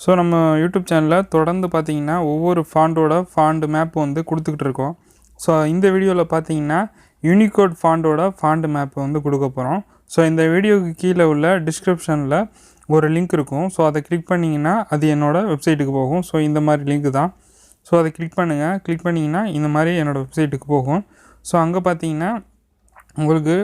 So நம்ம YouTube சேனலில் தொடர்ந்து பார்த்தீங்கன்னா ஒவ்வொரு ஃபாண்டோட ஃபாண்ட் மேப் வந்து கொடுத்துக்கிட்டு இருக்கோம். ஸோ இந்த வீடியோவில் பார்த்தீங்கன்னா யூனிகோட் ஃபாண்டோட ஃபாண்ட் மேப் வந்து கொடுக்க போகிறோம். ஸோ இந்த வீடியோவுக்கு கீழே உள்ள டிஸ்கிரிப்ஷனில் ஒரு லிங்க் இருக்கும். ஸோ அதை கிளிக் பண்ணிங்கன்னா அது என்னோடய வெப்சைட்டுக்கு போகும். ஸோ இந்த மாதிரி லிங்க் தான். ஸோ அதை கிளிக் பண்ணுங்கள். கிளிக் பண்ணிங்கன்னா இந்த மாதிரி என்னோடய வெப்சைட்டுக்கு போகும். ஸோ அங்கே பார்த்தீங்கன்னா உங்களுக்கு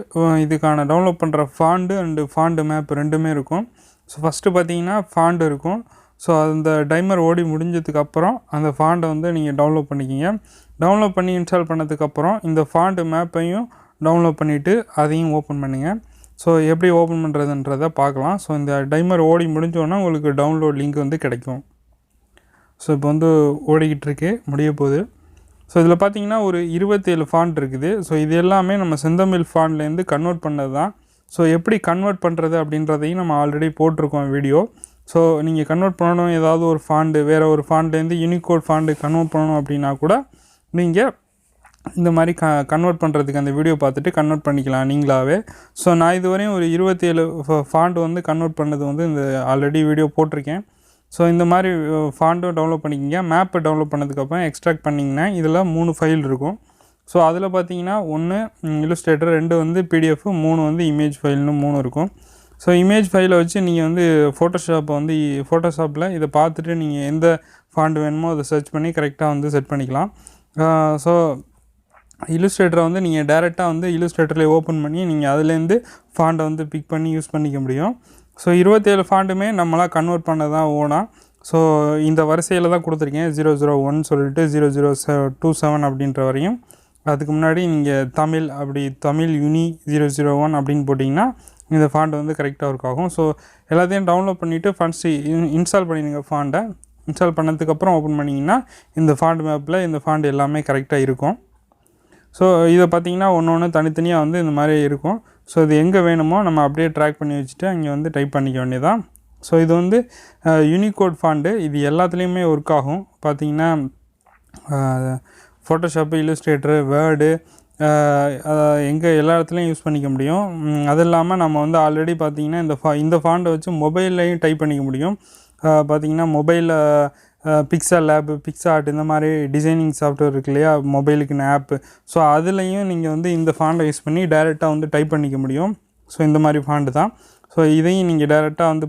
இதுக்கான டவுன்லோட் பண்ணுற ஃபாண்டு அண்டு ஃபாண்டு மேப் ரெண்டுமே இருக்கும். ஸோ ஃபஸ்ட்டு பார்த்தீங்கன்னா ஃபாண்ட் இருக்கும். ஸோ அந்த டைமர் ஓடி முடிஞ்சதுக்கப்புறம் அந்த ஃபாண்டை வந்து நீங்கள் டவுன்லோட் பண்ணிக்கிங்க. டவுன்லோட் பண்ணி இன்ஸ்டால் பண்ணதுக்கப்புறம் இந்த ஃபாண்ட் மேப்பையும் டவுன்லோட் பண்ணிவிட்டு அதையும் ஓப்பன் பண்ணுங்கள். ஸோ எப்படி ஓப்பன் பண்ணுறதுன்றதை பார்க்கலாம். ஸோ இந்த டைமர் ஓடி முடிஞ்சோன்னா உங்களுக்கு டவுன்லோட் லிங்க் வந்து கிடைக்கும். ஸோ இப்போ வந்து ஓடிக்கிட்டு இருக்கு, முடிய போகுது. ஸோ இதில் பார்த்தீங்கன்னா ஒரு 27 ஃபாண்ட் இருக்குது. ஸோ இது எல்லாமே நம்ம செந்தமிழ் ஃபாண்ட்லேருந்து கன்வெர்ட் பண்ணது தான். ஸோ எப்படி கன்வெர்ட் பண்ணுறது அப்படின்றதையும் நம்ம ஆல்ரெடி போட்டிருக்கோம் வீடியோ. ஸோ நீங்கள் கன்வெர்ட் பண்ணணும், ஏதாவது ஒரு ஃபாண்டு வேறு ஒரு ஃபாண்ட்லேருந்து யூனிகோட் ஃபாண்டு கன்வெர்ட் பண்ணணும் அப்படின்னா கூட நீங்கள் இந்த மாதிரி கன்வெர்ட் பண்ணுறதுக்கு அந்த வீடியோ பார்த்துட்டு கன்வெர்ட் பண்ணிக்கலாம் நீங்களாகவே. ஸோ நான் இதுவரையும் ஒரு 27 ஃபாண்ட் வந்து கன்வெர்ட் பண்ணது வந்து இந்த ஆல்ரெடி வீடியோ போட்டிருக்கேன். ஸோ இந்த மாதிரி ஃபாண்டும் டவுன்லோட் பண்ணிக்கிங்க. மேப்பை டவுன்லோட் பண்ணதுக்கப்புறம் எக்ஸ்ட்ராக்ட் பண்ணிங்கன்னா இதில் 3 ஃபைல் இருக்கும். ஸோ அதில் பார்த்தீங்கன்னா 1 இல்லுஸ்ட்ரேட்டர், 2 வந்து பிடிஎஃப், 3 வந்து இமேஜ் ஃபைல்னு 3 இருக்கும். ஸோ இமேஜ் ஃபைலை வச்சு நீங்கள் வந்து ஃபோட்டோஷாப்பில் இதை பார்த்துட்டு நீங்கள் எந்த ஃபாண்ட் வேணுமோ அதை சர்ச் பண்ணி கரெக்டாக வந்து செட் பண்ணிக்கலாம். ஸோ இல்லுஸ்ட்ரேட்டரை வந்து நீங்கள் டேரெக்டாக வந்து இல்லுஸ்ட்ரேட்டரில் ஓப்பன் பண்ணி நீங்கள் அதுலேருந்து ஃபாண்டை வந்து பிக் பண்ணி யூஸ் பண்ணிக்க முடியும். ஸோ 27 ஃபாண்டுமே நம்மளாம் கன்வெர்ட் பண்ண தான் ஓனா. ஸோ இந்த வரிசையில் தான் கொடுத்துருக்கேன். 001 சொல்லிட்டு 0027 அப்படின்ற வரையும். அதுக்கு முன்னாடி நீங்கள் தமிழ் யூனி 001 அப்படின்னு போட்டிங்கன்னா இந்த ஃபாண்ட் வந்து கரெக்டாக ஒர்க் ஆகும். ஸோ எல்லாத்தையும் டவுன்லோட் பண்ணிவிட்டு ஃபஸ்ட்டு இன்ஸ்டால் பண்ணிடுங்க. ஃபாண்டை இன்ஸ்டால் பண்ணதுக்கப்புறம் ஓப்பன் பண்ணிங்கன்னா இந்த ஃபாண்ட் மேப்பில் இந்த ஃபாண்ட் எல்லாமே கரெக்டாக இருக்கும். ஸோ இதை பார்த்திங்கன்னா ஒன்று தனித்தனியாக வந்து இந்த மாதிரி இருக்கும். ஸோ இது எங்கே வேணுமோ நம்ம அப்படியே ட்ராக் பண்ணி வச்சுட்டு அங்கே வந்து டைப் பண்ணிக்க வேண்டியதான். ஸோ இது வந்து யூனிகோட் ஃபாண்டு. இது எல்லாத்துலேயுமே ஒர்க் ஆகும். பார்த்திங்கன்னா ஃபோட்டோஷாப்பு, இல்லுஸ்ட்ரேட்டரு, வேர்டு எங்கே எல்லா இடத்துலையும் யூஸ் பண்ணிக்க முடியும். அது இல்லாமல் நம்ம வந்து ஆல்ரெடி பார்த்திங்கன்னா இந்த ஃபாண்டை வச்சு மொபைல்லையும் டைப் பண்ணிக்க முடியும். பார்த்திங்கன்னா மொபைலில் பிக்சல் லேப், பிக்சார்ட் இந்த மாதிரி டிசைனிங் சாஃப்ட்வேர் இருக்கு இல்லையா, மொபைலுக்குன்னு ஆப்பு. ஸோ அதுலேயும் நீங்கள் வந்து இந்த ஃபாண்டை யூஸ் பண்ணி டைரெக்டாக வந்து டைப் பண்ணிக்க முடியும். ஸோ இந்த மாதிரி ஃபாண்டு தான். ஸோ இதையும் நீங்கள் டைரெக்டாக வந்து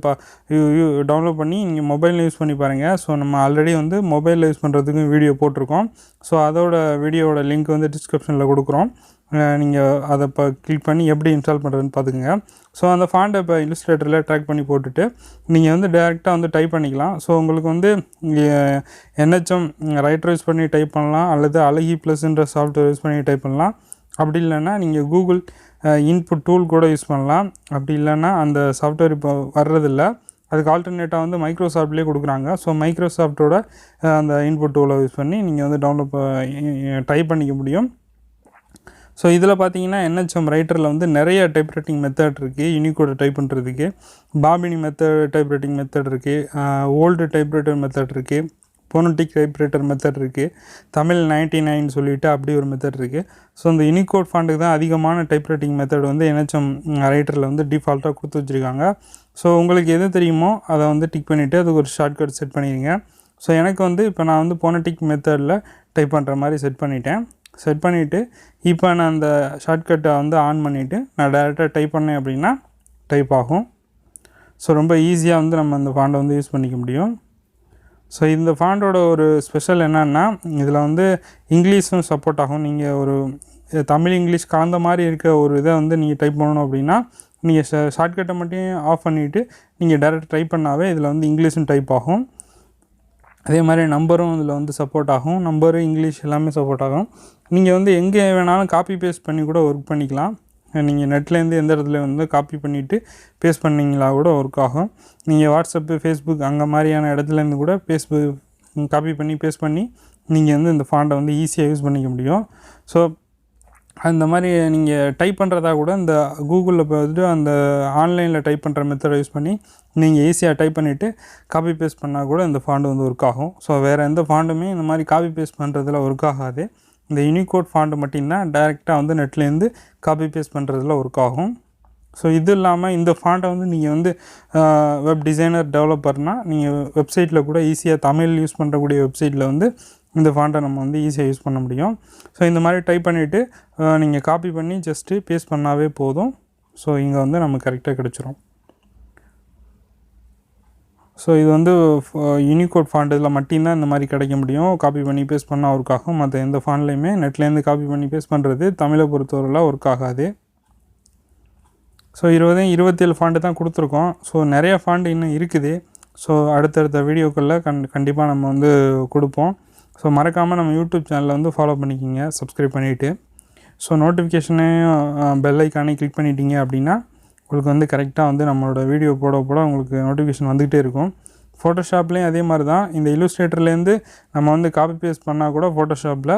டவுன்லோட் பண்ணி நீங்கள் மொபைலில் யூஸ் பண்ணி பாருங்கள். ஸோ நம்ம ஆல்ரெடி வந்து மொபைலில் யூஸ் பண்ணுறதுக்கும் வீடியோ போட்டிருக்கோம். ஸோ அதோட வீடியோவோட லிங்க் வந்து டிஸ்கிரிப்ஷனில் கொடுக்குறோம். நீங்கள் அதை இப்போ கிளிக் பண்ணி எப்படி இன்ஸ்டால் பண்ணுறதுன்னு பார்த்துக்குங்க. ஸோ அந்த ஃபாண்டை இப்போ இல்லுஸ்ட்ரேட்டரில் ட்ராக் பண்ணி போட்டுட்டு நீங்கள் வந்து டேரெக்டாக வந்து டைப் பண்ணிக்கலாம். ஸோ உங்களுக்கு வந்து NHM ரைட்டர் யூஸ் பண்ணி டைப் பண்ணலாம், அல்லது அழகி ப்ளஸ்ன்ற சாஃப்ட்வேர் யூஸ் பண்ணி டைப் பண்ணலாம். அப்படி இல்லைன்னா நீங்கள் கூகுள் இன்புட் டூல் கூட யூஸ் பண்ணலாம். அப்படி இல்லைன்னா அந்த சாஃப்ட்வேர் இப்போ வர்றதில்ல, அதுக்கு ஆல்டர்னேட்டாக வந்து மைக்ரோசாஃப்ட்லேயே கொடுக்குறாங்க. ஸோ மைக்ரோசாஃப்ட்டோட அந்த இன்புட் டூலை யூஸ் பண்ணி நீங்கள் வந்து டைப் பண்ணிக்க முடியும். ஸோ இதில் பார்த்தீங்கன்னா NHM ரைட்டரில் வந்து நிறைய டைப்ரைட்டிங் மெத்தட் இருக்குது. யூனிகோடை டைப் பண்ணுறதுக்கு பாபினி டைப்ரைட்டிங் மெத்தட் இருக்குது, ஓல்டு டைப்ரைட்டர் மெத்தட் இருக்குது, போனட்டிக் டைப்ரைட்டர் மெத்தட் இருக்குது, தமிழ் 99 சொல்லிவிட்டு அப்படி ஒரு மெத்தட் இருக்குது. ஸோ இந்த யூனிகோட் ஃபாண்டுக்கு தான் அதிகமான டைப்ரைட்டிங் மெத்தட் வந்து NHM ரைட்டரில் வந்து டிஃபால்ட்டாக கொடுத்து வச்சுருக்காங்க. ஸோ உங்களுக்கு எது தெரியுமோ அதை வந்து டிக் பண்ணிவிட்டு அதுக்கு ஒரு ஷார்ட்கட் செட் பண்ணிடுங்க. ஸோ எனக்கு வந்து இப்போ நான் வந்து போனட்டிக் மெத்தடில் டைப் பண்ணுற மாதிரி செட் பண்ணிவிட்டு இப்போ நான் அந்த ஷார்ட்கட்டை வந்து ஆன் பண்ணிவிட்டு நான் டேரெக்டாக டைப் பண்ணேன் அப்படின்னா டைப் ஆகும். ஸோ ரொம்ப ஈஸியாக வந்து நம்ம அந்த ஃபாண்டை வந்து யூஸ் பண்ணிக்க முடியும். ஸோ இந்த ஃபாண்டோட ஒரு ஸ்பெஷல் என்னென்னா இதில் வந்து இங்கிலீஷும் சப்போர்ட் ஆகும். நீங்கள் ஒரு தமிழ் இங்கிலீஷ் கலந்த மாதிரி இருக்க ஒரு இதை வந்து நீங்கள் டைப் பண்ணணும் அப்படின்னா நீங்கள் ஷார்ட்கட்டை மட்டும் ஆஃப் பண்ணிவிட்டு நீங்கள் டேரெக்டாக டைப் பண்ணாவே இதில் வந்து இங்கிலீஷும் டைப் ஆகும். அதே மாதிரி நம்பரும் இதில் வந்து சப்போர்ட் ஆகும். நம்பரு, இங்கிலீஷ் எல்லாமே சப்போர்ட் ஆகும். நீங்கள் வந்து எங்கே வேணாலும் காப்பி பேஸ்ட் பண்ணி கூட ஒர்க் பண்ணிக்கலாம். நீங்கள் நெட்லேருந்து எந்த இடத்துல வந்து காப்பி பண்ணிவிட்டு பேஸ்ட் பண்ணிங்களா கூட ஒர்க் ஆகும். நீங்கள் வாட்ஸ்அப்பு, ஃபேஸ்புக் அங்கே மாதிரியான இடத்துலேருந்து கூட காப்பி பண்ணி பேஸ்ட் பண்ணி நீங்கள் வந்து இந்த ஃபாண்டை வந்து ஈஸியாக யூஸ் பண்ணிக்க முடியும். ஸோ அந்த மாதிரி நீங்கள் டைப் பண்ணுறதா கூட இந்த கூகுளில் போய்ட்டு அந்த ஆன்லைனில் டைப் பண்ணுற மெத்தடை யூஸ் பண்ணி நீங்கள் ஈஸியாக டைப் பண்ணிவிட்டு காப்பி பேஸ்ட் பண்ணால் கூட இந்த ஃபாண்டு வந்து ஒர்க் ஆகும். ஸோ வேறு எந்த ஃபாண்டுமே இந்த மாதிரி காப்பி பேஸ்ட் பண்ணுறதுல ஒர்க் ஆகாது. இந்த யூனிகோட் ஃபாண்டு மட்டும்தான் டைரெக்டாக வந்து நெட்லேருந்து காப்பி பேஸ்ட் பண்ணுறதுல ஒர்க் ஆகும். ஸோ இது இல்லாமல் இந்த ஃபாண்ட்டை வந்து நீங்கள் வந்து வெப் டிசைனர் டெவலப்பர்னால் நீங்கள் வெப்சைட்டில் கூட ஈஸியாக தமிழ் யூஸ் பண்ணுறக்கூடிய வெப்சைட்டில் வந்து இந்த ஃபாண்ட்டை நம்ம வந்து ஈஸியாக யூஸ் பண்ண முடியும். ஸோ இந்த மாதிரி டைப் பண்ணிவிட்டு நீங்கள் காப்பி பண்ணி ஜஸ்ட்டு பேஸ்ட் பண்ணாவே போதும். ஸோ இங்கே வந்து நமக்கு கரெக்டாக கிடச்சிரும். ஸோ இது வந்து யூனிகோட் ஃபாண்ட் இதில் மட்டும்தான் இந்த மாதிரி கிடைக்க முடியும். காப்பி பண்ணி பேஸ்ட் பண்ணால் ஒர்க் ஆகும். மற்ற எந்த ஃபாண்ட்லேயுமே நெட்லேருந்து காப்பி பண்ணி பேஸ்ட் பண்ணுறது தமிழை பொறுத்தவரையில் ஒர்க் ஆகாது. ஸோ 27 ஃபாண்ட்டு தான் கொடுத்துருக்கோம். ஸோ நிறைய ஃபாண்ட் இன்னும் இருக்குது. ஸோ அடுத்தடுத்த வீடியோக்களில் கண்டிப்பாக நம்ம வந்து கொடுப்போம். ஸோ மறக்காமல் நம்ம யூடியூப் சேனலில் வந்து ஃபாலோ பண்ணிக்கிங்க, சப்ஸ்கிரைப் பண்ணிவிட்டு. ஸோ நோட்டிஃபிகேஷனையும் பெல் ஐக்கானையும் கிளிக் பண்ணிட்டீங்க அப்படின்னா உங்களுக்கு வந்து கரெக்டாக வந்து நம்மளோட வீடியோ போட உங்களுக்கு நோட்டிஃபிகேஷன் வந்துகிட்டே இருக்கும். ஃபோட்டோஷாப்லேயும் அதே மாதிரி தான். இந்த இல்லுஸ்ட்ரேட்டர்லேருந்து நம்ம வந்து காப்பி பேஸ்ட் பண்ணால் கூட ஃபோட்டோஷாப்பில்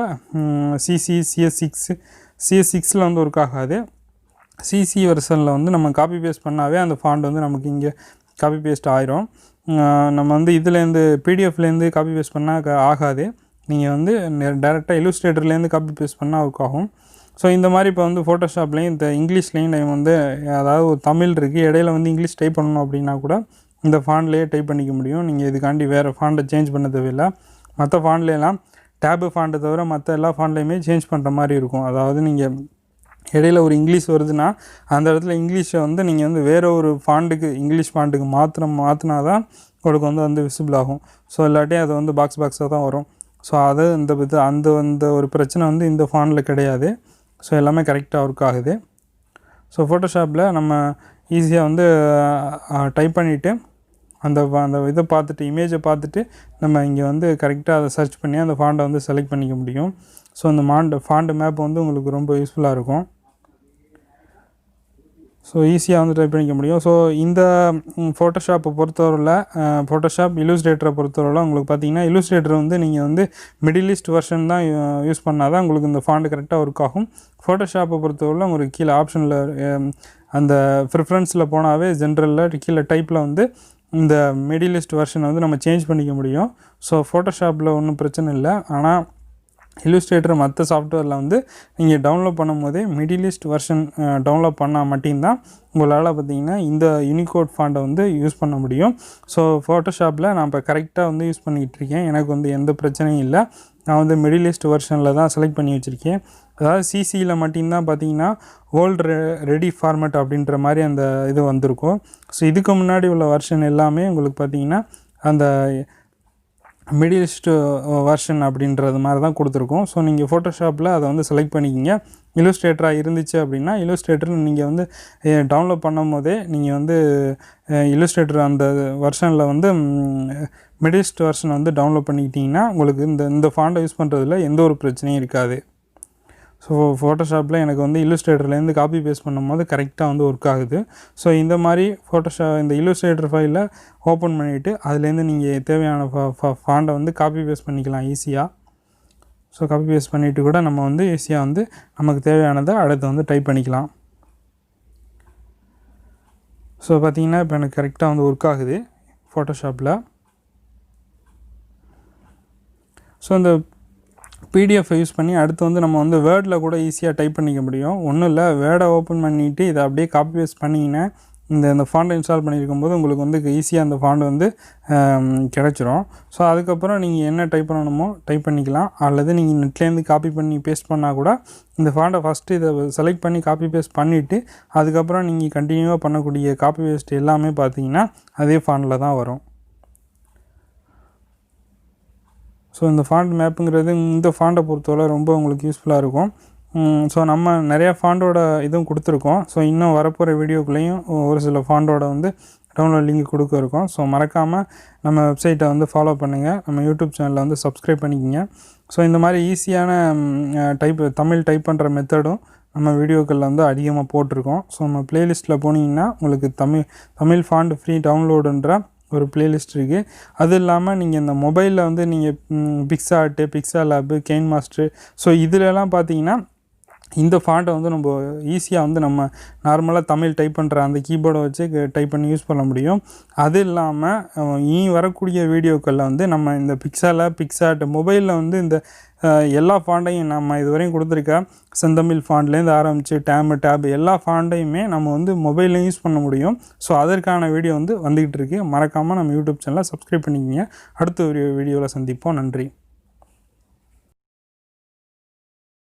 CS6ல் வந்து ஒர்க் ஆகாது. சிசி வெர்ஷனில் வந்து நம்ம காப்பி பேஸ்ட் பண்ணாவே அந்த ஃபாண்ட் வந்து நமக்கு இங்கே காப்பி பேஸ்ட் ஆயிரும். நம்ம வந்து இதுலேருந்து பிடிஎஃப்லேருந்து காப்பி பேஸ்ட் பண்ணால் ஆகாது. நீங்கள் வந்து டேரெக்டாக இல்லுஸ்ட்ரேட்டர்லேருந்து காப்பி பேஸ்ட் பண்ணால் ஒர்க் ஆகும். ஸோ இந்த மாதிரி இப்போ வந்து ஃபோட்டோஷாப்லேயும் இந்த இங்கிலீஷ்லேயும் நம்ம வந்து அதாவது ஒரு தமிழ் இருக்குது, இடையில வந்து இங்கிலீஷ் டைப் பண்ணணும் அப்படின்னா கூட இந்த ஃபாண்ட்லேயே டைப் பண்ணிக்க முடியும். நீங்கள் இதுக்காண்டி வேறு ஃபாண்ட்டை சேஞ்ச் பண்ண தேவையில்லை. மற்ற ஃபாண்ட்லாம் டேபு ஃபாண்ட்டை தவிர மற்ற எல்லா ஃபாண்ட்லேயுமே சேஞ்ச் பண்ணுற மாதிரி இருக்கும். அதாவது நீங்கள் இடையில ஒரு இங்கிலீஷ் வருதுன்னா அந்த இடத்துல இங்கிலீஷை வந்து நீங்கள் வந்து வேறு ஒரு ஃபாண்ட்டுக்கு இங்கிலீஷ் ஃபாண்ட்டுக்கு மாற்றினா தான் உங்களுக்கு வந்து விசிபிள் ஆகும். ஸோ இல்லாட்டி அது வந்து பாக்ஸாக தான் வரும். ஸோ அது அந்த ஒரு பிரச்சனை வந்து இந்த ஃபாண்ட்டில் கிடையாது. ஸோ எல்லாமே கரெக்டாக ஒர்க் ஆகுது. ஸோ ஃபோட்டோஷாப்பில் நம்ம ஈஸியாக வந்து டைப் பண்ணிவிட்டு அந்த இதை பார்த்துட்டு இமேஜை பார்த்துட்டு நம்ம இங்கே வந்து கரெக்டாக அதை சர்ச் பண்ணி அந்த ஃபாண்ட்டை வந்து செலக்ட் பண்ணிக்க முடியும். ஸோ அந்த ஃபாண்ட் மேப் வந்து உங்களுக்கு ரொம்ப யூஸ்ஃபுல்லாக இருக்கும். ஸோ ஈஸியாக வந்து டைப் பண்ணிக்க முடியும். ஸோ இந்த ஃபோட்டோஷாப்பை பொறுத்தவரையில் ஃபோட்டோஷாப் இல்லுஸ்ட்ரேட்டரை பொறுத்தவரையில் உங்களுக்கு பார்த்தீங்கன்னா இல்லுஸ்ட்ரேட்டர் வந்து நீங்கள் வந்து மிடில் ஈஸ்ட் வெர்ஷன் தான் யூஸ் பண்ணால் தான் உங்களுக்கு இந்த ஃபாண்ட் கரெக்டாக ஒர்க் ஆகும். ஃபோட்டோஷாப்பை பொறுத்தவரையில் உங்களுக்கு கீழே ஆப்ஷனில் அந்த ப்ரிஃபரன்ஸில் போனாவே ஜென்ரலில் கீழே டைப்பில் வந்து இந்த மிடில் ஈஸ்ட் வெர்ஷனை வந்து நம்ம சேஞ்ச் பண்ணிக்க முடியும். ஸோ ஃபோட்டோஷாப்பில் ஒன்றும் பிரச்சனை இல்லை. ஆனால் இல்லுஸ்ட்ரேட்டர் மற்ற சாஃப்ட்வேரில் வந்து நீங்கள் டவுன்லோட் பண்ணும் போதே மிடில் ஈஸ்ட் வெர்ஷன் டவுன்லோட் பண்ணால் மட்டும்தான் உங்களால் பார்த்திங்கன்னா இந்த யூனிகோட் ஃபாண்ட்டை வந்து யூஸ் பண்ண முடியும். ஸோ ஃபோட்டோஷாப்பில் நான் இப்போ கரெக்டாக வந்து யூஸ் பண்ணிக்கிட்டு இருக்கேன். எனக்கு வந்து எந்த பிரச்சனையும் இல்லை. நான் வந்து மிடில் ஈஸ்ட் வெர்ஷனில் தான் செலக்ட் பண்ணி வச்சுருக்கேன். அதாவது சிசியில் மட்டும்தான் பார்த்திங்கன்னா வேர்ல்டு ரெடி ஃபார்மேட் அப்படின்ற மாதிரி அந்த இது வந்திருக்கும். ஸோ இதுக்கு முன்னாடி உள்ள வெர்ஷன் எல்லாமே உங்களுக்கு பார்த்திங்கன்னா அந்த மிடில் ஈஸ்ட் வெர்ஷன் அப்படின்றது மாதிரி தான் கொடுத்துருக்கோம். ஸோ நீங்கள் ஃபோட்டோஷாப்பில் அதை வந்து செலக்ட் பண்ணிக்கிங்க. இல்லுஸ்ட்ரேட்டராக இருந்துச்சு அப்படின்னா இல்லுஸ்ட்ரேட்டர் நீங்கள் வந்து டவுன்லோட் பண்ணும் போதே நீங்கள் வந்து இல்லுஸ்ட்ரேட்டர் அந்த வெர்ஷனில் வந்து மிடில் ஈஸ்ட் வெர்ஷன் வந்து டவுன்லோட் பண்ணிக்கிட்டிங்கன்னா உங்களுக்கு இந்த ஃபாண்ட்டை யூஸ் பண்ணுறதுல எந்த ஒரு பிரச்சனையும் இருக்காது. ஸோ ஃபோட்டோஷாப்பில் எனக்கு வந்து இல்லுஸ்ட்ரேட்டர்லேருந்து காப்பி பேஸ்ட் பண்ணும்போது கரெக்டாக வந்து ஒர்க் ஆகுது. ஸோ இந்த மாதிரி இந்த இல்லுஸ்ட்ரேட்டர் ஃபைலை ஓப்பன் பண்ணிவிட்டு அதுலேருந்து நீங்கள் தேவையான ஃபாண்ட்டை வந்து காப்பி பேஸ்ட் பண்ணிக்கலாம் ஈஸியாக. ஸோ காப்பி பேஸ்ட் பண்ணிவிட்டு கூட நம்ம வந்து ஈஸியாக வந்து நமக்கு தேவையானதை அடுத்து வந்து டைப் பண்ணிக்கலாம். ஸோ பார்த்திங்கன்னா இப்போ எனக்கு கரெக்டாக வந்து ஒர்க் ஆகுது ஃபோட்டோஷாப்பில். ஸோ இந்த பிடிஎஃப் யூஸ் பண்ணி அடுத்து வந்து நம்ம வந்து வேர்டில் கூட ஈஸியாக டைப் பண்ணிக்க முடியும். ஒன்றும் இல்லை, வேர்டை ஓப்பன் பண்ணிவிட்டு இதை அப்படியே காப்பி பேஸ்ட் பண்ணிங்கன்னா இந்த ஃபாண்ட்டை இன்ஸ்டால் பண்ணியிருக்கும் போது உங்களுக்கு வந்து ஈஸியாக அந்த ஃபாண்ட் வந்து கிடச்சிரும். ஸோ அதுக்கப்புறம் நீங்கள் என்ன டைப் பண்ணணுமோ டைப் பண்ணிக்கலாம். அல்லது நீங்கள் நெட்லேருந்து காப்பி பண்ணி பேஸ்ட் பண்ணால் கூட இந்த ஃபாண்ட்டை ஃபஸ்ட்டு இதை செலக்ட் பண்ணி காப்பி பேஸ்ட் பண்ணிவிட்டு அதுக்கப்புறம் நீங்கள் கண்டினியூவாக பண்ணக்கூடிய காப்பி பேஸ்ட் எல்லாமே பார்த்தீங்கன்னா அதே ஃபாண்ட்டில் தான் வரும். ஸோ இந்த ஃபாண்ட் மேப்புங்கிறது இந்த ஃபாண்ட்டை பொறுத்தவரை ரொம்ப உங்களுக்கு யூஸ்ஃபுல்லாக இருக்கும். ஸோ நம்ம நிறையா ஃபாண்டோட இதுவும் கொடுத்துருக்கோம். ஸோ இன்னும் வரப்போகிற வீடியோக்குள்ளேயும் ஒரு சில ஃபாண்டோட வந்து டவுன்லோட் லிங்க் கொடுக்க இருக்கோம். ஸோ மறக்காமல் நம்ம வெப்சைட்டை வந்து ஃபாலோ பண்ணுங்கள். நம்ம யூடியூப் சேனலில் வந்து சப்ஸ்கிரைப் பண்ணிக்கிங்க. ஸோ இந்த மாதிரி ஈஸியான தமிழ் டைப் பண்ணுற மெத்தடும் நம்ம வீடியோக்களில் வந்து அதிகமாக போட்டிருக்கோம். ஸோ நம்ம ப்ளேலிஸ்ட்டில் போனீங்கன்னா உங்களுக்கு தமிழ் ஃபாண்ட் ஃப்ரீ டவுன்லோடுன்ற ஒரு ப்ளேலிஸ்ட் இருக்குது. அது இல்லாமல் நீங்கள் இந்த மொபைலில் வந்து நீங்கள் பிக்ஸார்ட்டு, பிக்ஸா லேபு, கெயின் மாஸ்டரு, ஸோ இதிலெல்லாம் பார்த்தீங்கன்னா இந்த ஃபாண்ட்டை வந்து நம்ம ஈஸியாக வந்து நம்ம நார்மலாக தமிழ் டைப் பண்ணுற அந்த கீபோர்டை வச்சு டைப் பண்ணி யூஸ் பண்ண முடியும். அது இல்லாமல் இனி வரக்கூடிய வீடியோக்களில் வந்து நம்ம இந்த பிக்சாட் மொபைலில் வந்து இந்த எல்லா ஃபாண்ட்டையும் நம்ம இதுவரையும் கொடுத்துருக்க செந்தமிழ் ஃபாண்ட்லேருந்து ஆரம்பித்து டேப் எல்லா ஃபாண்ட்டையுமே நம்ம வந்து மொபைல்லையும் யூஸ் பண்ண முடியும். ஸோ அதற்கான வீடியோ வந்து வந்துக்கிட்டு இருக்குது. மறக்காமல் நம்ம யூடியூப் சேனலை சப்ஸ்கிரைப் பண்ணிக்கிங்க. அடுத்த ஒரு வீடியோவில் சந்திப்போம். நன்றி.